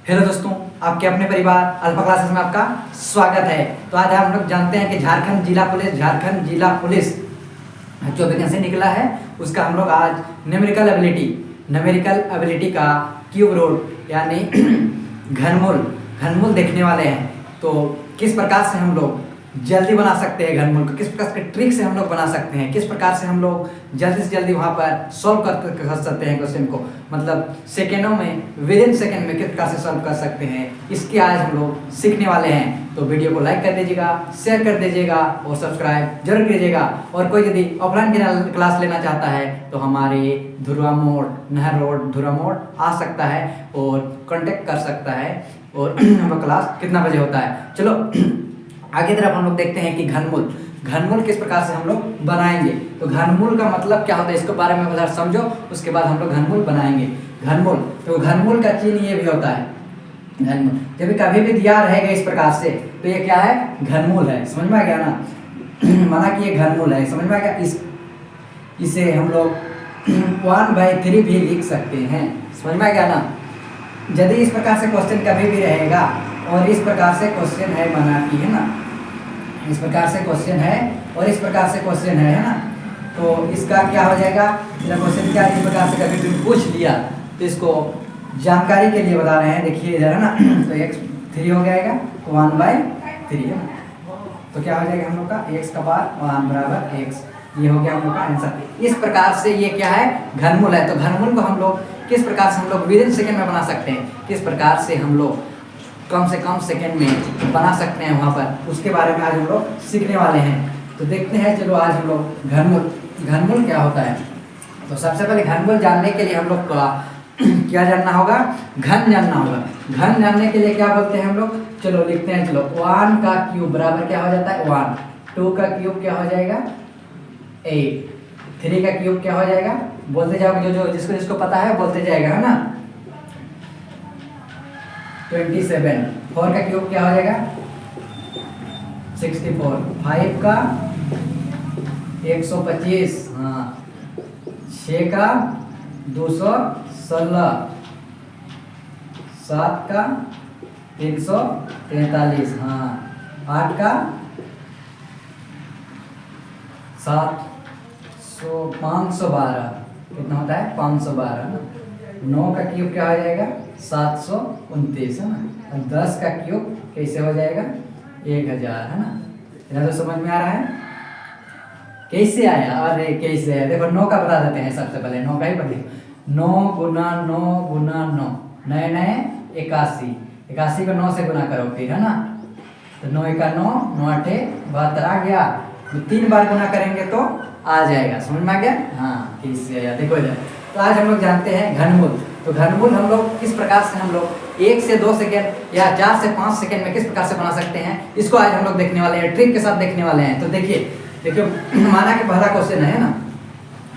Hello दोस्तों, आपके अपने परिवार अल्फा क्लासेस में आपका स्वागत है। तो आज हम लोग जानते हैं कि झारखंड जिला पुलिस जो वैकेंसी निकला है उसका हम लोग आज न्यूमेरिकल एबिलिटी का क्यूब रूट यानी घनमूल देखने वाले हैं। तो किस प्रकार से हम लोग जल्दी बना सकते हैं घनमूल को, किस प्रकार के ट्रिक से हम लोग बना सकते हैं, किस प्रकार से हम लोग जल्दी से जल्दी वहाँ पर सॉल्व कर सकते हैं क्वेश्चन को, मतलब सेकेंडों में, विद इन सेकेंड में किस प्रकार से सॉल्व कर सकते हैं, इसके आज हम लोग सीखने वाले हैं। तो वीडियो को लाइक कर दीजिएगा, शेयर कर दीजिएगा और सब्सक्राइब जरूर कीजिएगा। और कोई यदि ऑफलाइन क्लास लेना चाहता है तो हमारे धुरवा मोड़, नहर रोड धुरवा मोड़ आ सकता है और कांटेक्ट कर सकता है। और हमारा क्लास कितना बजे होता है, चलो आगे तरफ हम लोग देखते हैं कि घनमूल किस प्रकार से हम लोग बनाएंगे। तो घनमूल का मतलब क्या होता है इसके बारे में उधर समझो, उसके बाद हम लोग घनमूल बनाएंगे। घनमूल का चिन्ह ये भी होता है। घनमूल जब कभी भी दिया रहेगा इस प्रकार से तो ये क्या है, घनमूल है। समझ में आ गया ना, माना कि ये घनमूल है, समझ में आ गया। इसे हम लोग 1/3 भी लिख सकते हैं, समझ में आ गया ना। यदि इस प्रकार से क्वेश्चन कभी भी रहेगा और इस प्रकार से क्वेश्चन है, माना कि है ना, इस प्रकार से क्वेश्चन है और इस प्रकार से क्वेश्चन है ना, तो इसका क्या हो जाएगा, क्वेश्चन क्या इस प्रकार से कभी भी पूछ लिया तो इसको जानकारी के लिए बता रहे हैं। देखिए इधर है ना, तो x 3 हो जाएगा 1/3 है ना, तो क्या हो जाएगा हम लोग का x का पावर 1 बराबर x, ये हो गया हम लोग का आंसर। इस प्रकार से ये क्या है, घनमूल है। तो घनमूल को हम लोग किस प्रकार से हम लोग विद इन सेकेंड में बना सकते हैं, किस प्रकार से हम लोग कम से कम सेकेंड में बना सकते हैं वहाँ पर, उसके बारे में आज हम लोग सीखने वाले हैं। तो देखते हैं, चलो आज हम लोग घनमूल क्या होता है। तो सबसे पहले घनमूल जानने के लिए हम लोग क्या जानना होगा, घन जानना होगा। घन जानने के लिए क्या बोलते हैं हम लोग, चलो लिखते हैं। चलो 1 का क्यूब बराबर क्या हो जाता है 1, 2 का क्यूब क्या हो जाएगा 8, 3 का क्यूब क्या हो जाएगा, बोलते जाओगे, जो जिसको पता है बोलते जाएगा, है ना, 27, 4 का क्यूब क्या हो जाएगा 64, 5 का 125, हाँ, 6 का 216, 7 का 343, हाँ, 8 का 512, कितना होता है 512 ना। 9 का क्यूब क्या हो जाएगा 729 है ना, और 10 का क्यूब कैसे हो जाएगा 1000 है ना। इतना तो समझ में आ रहा है, कैसे आया, अरे कैसे आया, देखो 9 का बता देते हैं। सबसे पहले 9 का ही पढ़िए, 9 गुना 9 गुना 9, 9 81, 81 को 9 से गुना करो फिर, है ना, तो 9 का 9, 9 8 72 आ गया। तो 3 बार गुना करेंगे तो आ जाएगा, समझ में आ गया, हाँ कैसे आया, देखो इधर। तो आज हम लोग जानते हैं घनमूल। तो घनमूल हम लोग किस प्रकार से हम लोग 1 से 2 सेकेंड या 4 से 5 सेकेंड में किस प्रकार से बना सकते हैं, इसको आज हम लोग देखने वाले हैं, ट्रिक के साथ देखने वाले हैं। तो देखिए माना कि पहला क्वेश्चन है ना,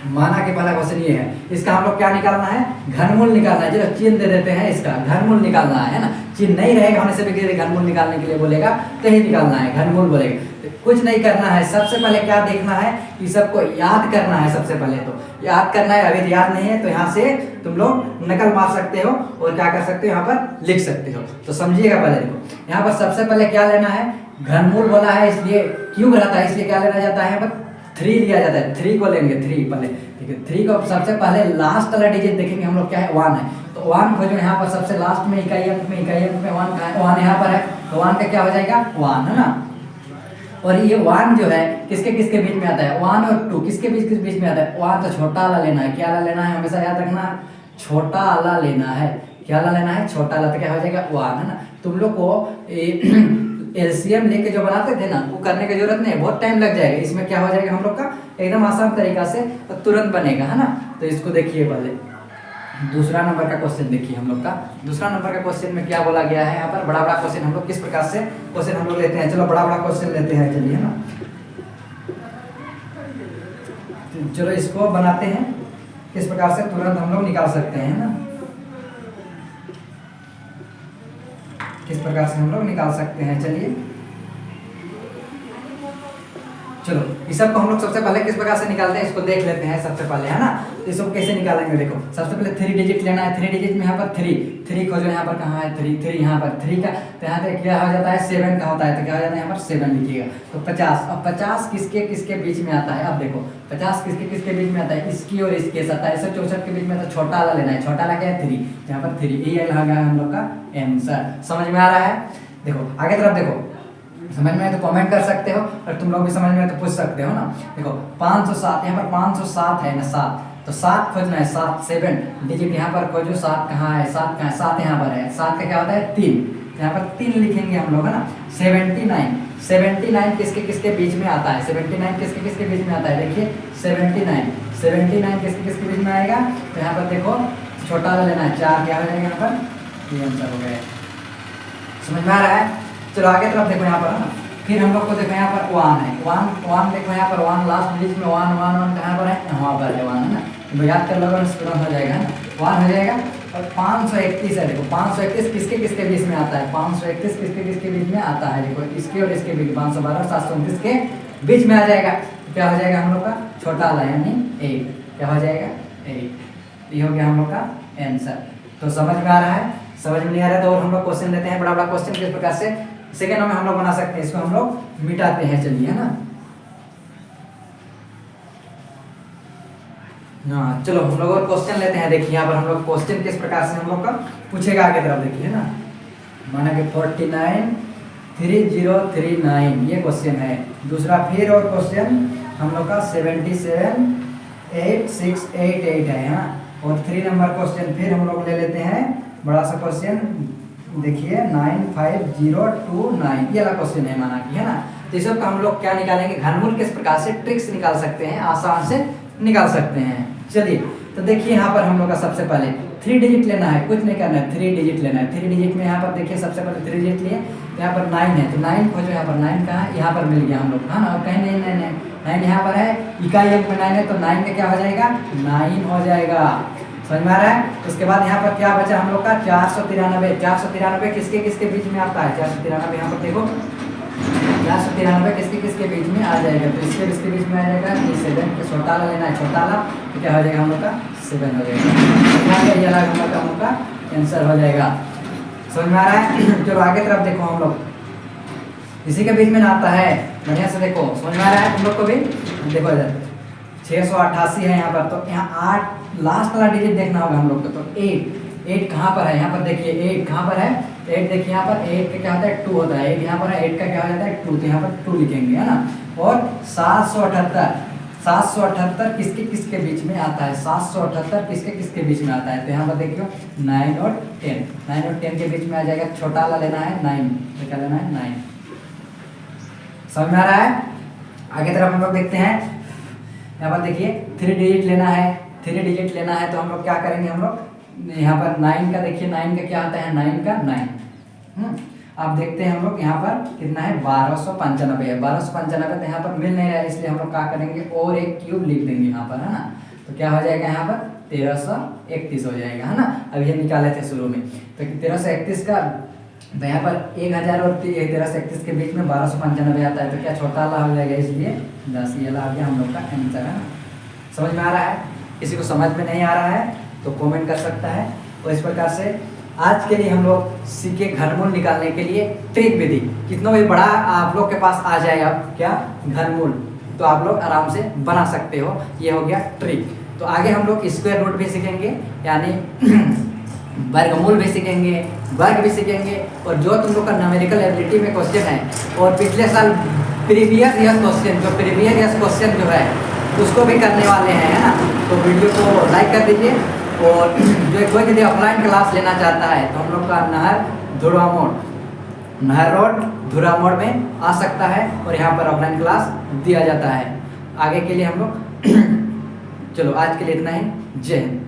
माना कि पहला क्वेश्चन ये है, इसका हम लोग क्या निकालना है, घनमूल निकालना है। चलो चिन्ह दे देते हैं, इसका घनमूल निकालना है ना। चिन्ह नहीं रहेगा होने से भी घनमूल निकालने के लिए बोलेगा तो ही निकालना है, घनमूल बोलेगा। कुछ नहीं करना है, सबसे पहले क्या देखना है कि सबको याद करना है। सबसे पहले तो याद करना है, अभी याद नहीं है तो यहाँ से तुम लोग नकल मार सकते हो और क्या कर सकते हो, यहाँ पर लिख सकते हो। तो समझिएगा पहले, देखो यहाँ पर सबसे पहले क्या लेना है, घनमूल बोला है इसलिए क्यूब रहता है, इसलिए क्या लेना जाता है, यहाँ पर 3 लिया जाता है। 3 को लेंगे, 3 पहले, ठीक है। 3 को सबसे पहले लास्ट वाला डिजिट देखेंगे हम लोग, क्या है 1 है, तो 1 खोजो यहाँ पर सबसे लास्ट में, इकाई अंक में 1 कहाँ है, 1 यहाँ पर है, तो 1 का क्या हो जाएगा 1 है ना। और ये 1 जो है किसके किसके बीच में आता है, 1 और 2 किसके बीच में आता है, 1 तो छोटा वाला लेना है। क्या वाला लेना है, हमेशा याद रखना, छोटा वाला लेना है। क्या वाला लेना है, छोटा वाला, तो क्या हो जाएगा 1 है ना। तुम लोग को एलसीएम लेके जो बनाते थे ना, वो करने की जरूरत नहीं है, बहुत टाइम लग जाएगा। इसमें क्या हो जाएगा हम लोग का एकदम आसान तरीका से तुरंत बनेगा, है ना। तो इसको देखिए पहले, दूसरा नंबर का क्वेश्चन देखिए हम लोग का। दूसरा नंबर का क्वेश्चन में क्या बोला गया है, यहाँ पर बड़ा क्वेश्चन हम लोग किस प्रकार से क्वेश्चन हम लोग लेते हैं। चलो बड़ा क्वेश्चन लेते हैं, चलिए ना, चलो इसको बनाते हैं, किस प्रकार से तुरंत हम लोग निकाल सकते हैं ना, किस प्रकार से हम लोग निकाल सकते हैं। चलिए चलो इस सब को हम लोग सबसे पहले किस प्रकार से निकालते हैं इसको देख लेते हैं सबसे पहले, है ना। तो इसको कैसे निकालेंगे, देखो सबसे पहले 3 डिजिट लेना है। 3 डिजिट में यहाँ पर 3 खोजो, यहाँ पर कहाँ है 3 यहाँ पर 3 का, तो यहाँ पे क्या हो जाता है 7 का होता है, तो क्या हो जाता है यहाँ पर 7 लिखिएगा। तो 50, अब 50 किसके किसके बीच में आता है, अब देखो 50 किसके किसके बीच में आता है, इसकी और इसके 2764 के बीच में। तो छोटा वाला लेना है, छोटा वाला क्या है 3, यहाँ पर 3, ये लगा है हम लोग का आंसर। समझ में आ रहा है। देखो आगे तरफ देखो, समझ में आए तो कमेंट कर सकते हो, और तुम लोग भी समझ में आए तो पूछ सकते हो ना। देखो 507, यहाँ पर 507 है ना 7, तो 7 खोजना है, 7 डिजिट यहाँ पर खोजो। 7 कहाँ है, 7 कहाँ है, 7 यहाँ पर है। 7 का क्या होता है 3, यहाँ पर 3 लिखेंगे हम लोग, है ना। 79 किसके किसके बीच में आता है, 79 किसके किसके बीच में आता है, देखिए 79 किसके किसके बीच में आएगा। तो यहाँ पर देखो छोटा वाला लेना है, 4 क्या हो जाएगा यहाँ पर, ये आंसर हो गया। समझ में आ रहा है। चलो आगे तरफ देखो यहाँ पर, है ना। फिर हम लोग को देखो यहाँ पर 1 है, 1 देखो यहाँ पर 1 लास्ट डिजिट में 1 कहाँ पर है, यहाँ पर है 1, है ना। तो याद कर लो, तुरंत हो जाएगा, है ना। 1 हो जाएगा। और 531 है, देखो 531 किसके किसके बीच में आता है, 531 किसके किसके बीच में आता है, देखो इसके और इसके बीच, 512 729 के बीच में आ जाएगा। तो क्या हो जाएगा हम लोग का छोटा वाला यानी 8, क्या हो जाएगा 8। ये हो गया हम लोग का आंसर। तो समझ में आ रहा है। समझ में नहीं आ रहा है तो और हम लोग क्वेश्चन लेते हैं, बड़ा बड़ा क्वेश्चन किस प्रकार से सेकेंड में हम लोग बना सकते हैं, इसको हम लोग मिटाते हैं, चलिए, है ना। हाँ चलो हम लोग और क्वेश्चन लेते हैं। देखिए यहाँ पर हम लोग क्वेश्चन किस प्रकार से हम लोग का पूछेगा आगे तरफ, देखिए, है ना। माना कि 493039 ये क्वेश्चन है। दूसरा फिर और क्वेश्चन हम लोग का 778688 है ना। और 3 नंबर क्वेश्चन फिर हम लोग ले लेते हैं, बड़ा सा क्वेश्चन देखिए 95029, ये वाला क्वेश्चन है माना कि, है ना। तो इस सबका हम लोग क्या निकालेंगे, घनमूल किस प्रकार से ट्रिक्स निकाल सकते हैं, आसान से निकाल सकते हैं। चलिए तो देखिए यहाँ पर हम लोग का सबसे पहले 3 डिजिट लेना है, कुछ नहीं करना है, 3 डिजिट लेना है। 3 डिजिट में यहाँ पर देखिए सबसे पहले 3 डिजिट लिए, तो यहाँ पर 9 है, तो 9 खोजो। यहाँ पर 9 कहाँ है, यहाँ पर मिल गया हम लोग, है ना। और कहीं नहीं 9 यहाँ पर है, इकाई अंक में 9 है, तो 9 का क्या हो जाएगा 9 हो जाएगा। समझ में आ रहा है। उसके बाद यहाँ पर क्या बचा हम लोग का 493 किसके किसके बीच में आता है, 493 यहाँ पर देखो 493 किसके किसके बीच में आ जाएगा। तो इसके इसके बीच में आ जाएगा 7 के, छोटा वाला लेना है, छोटा वाला, तो क्या हो जाएगा हम लोग का 7 हो जाएगा। ये अलग हम लोग का आंसर हो जाएगा। समझ में आ रहा है। चलो आगे तरफ देखो, हम लोग इसी के बीच में ना आता है, बढ़िया से देखो, समझ में आ रहा है तुम लोग को भी। देखो इधर 688 है यहाँ पर, तो यहाँ 8 लास्ट वाला डिजिट देखना होगा हम लोग को। तो 8 कहाँ पर है, यहाँ पर देखिए 8 कहाँ पर है, 8 देखिए यहाँ पर 8 का क्या होता है 2 होता है, 8 यहाँ पर है, 8 का क्या हो जाता है 2, तो यहाँ पर 2 लिखेंगे, है ना। और 778 किसके किसके बीच में आता है, 778 किसके किसके बीच में आता है। तो यहाँ पर देखियो 9 और 10 के बीच में आ जाएगा। छोटा वाला लेना है 9, तो क्या लेना है 9। समझ में आ रहा है। आगे तरफ हम लोग देखते हैं, यहाँ पर देखिए 3 डिजिट लेना है। 3 डिजिट लेना है तो हम लोग क्या करेंगे, हम लोग यहाँ पर 9 का देखिए, 9 का क्या आता है 9 का 9। अब देखते हैं हम लोग यहाँ पर कितना है 1295 है। 1295 तो यहाँ पर मिल नहीं रहा है, इसलिए हम लोग क्या करेंगे और एक क्यूब लिख देंगे यहाँ पर, है ना। तो क्या हो जाएगा यहाँ पर 1331 हो जाएगा, है ना। अब ये निकाले थे शुरू में, तो 1331 का, तो यहाँ पर 1000 और 1331 के बीच में 1295 आता है, तो क्या छोटा वाला हो जाएगा, इसलिए 10 ये वाला आ गया हम लोग का आंसर, है ना। समझ में आ रहा है। किसी को समझ में नहीं आ रहा है तो कमेंट कर सकता है। और इस प्रकार से आज के लिए हम लोग सीखे घनमूल निकालने के लिए ट्रिक विधि। कितना भी बड़ा आप लोग के पास आ जाए अब क्या घनमूल, तो आप लोग आराम से बना सकते हो। ये हो गया ट्रिक। तो आगे हम लोग स्क्वायर रूट भी सीखेंगे, यानी वर्गमूल भी सीखेंगे, वर्ग भी सीखेंगे। और जो तुम लोग का न्यूमेरिकल एबिलिटी में क्वेश्चन है, और पिछले साल प्रीवियस ईयर क्वेश्चन जो है उसको भी करने वाले हैं, है ना। तो वीडियो को लाइक कर दीजिए। और जो कोई यदि ऑफलाइन क्लास लेना चाहता है तो हम लोग का नहर रोड धुरा मोड़ में आ सकता है, और यहाँ पर ऑफलाइन क्लास दिया जाता है। आगे के लिए हम लोग चलो आज के लिए इतना ही। जय हिंद।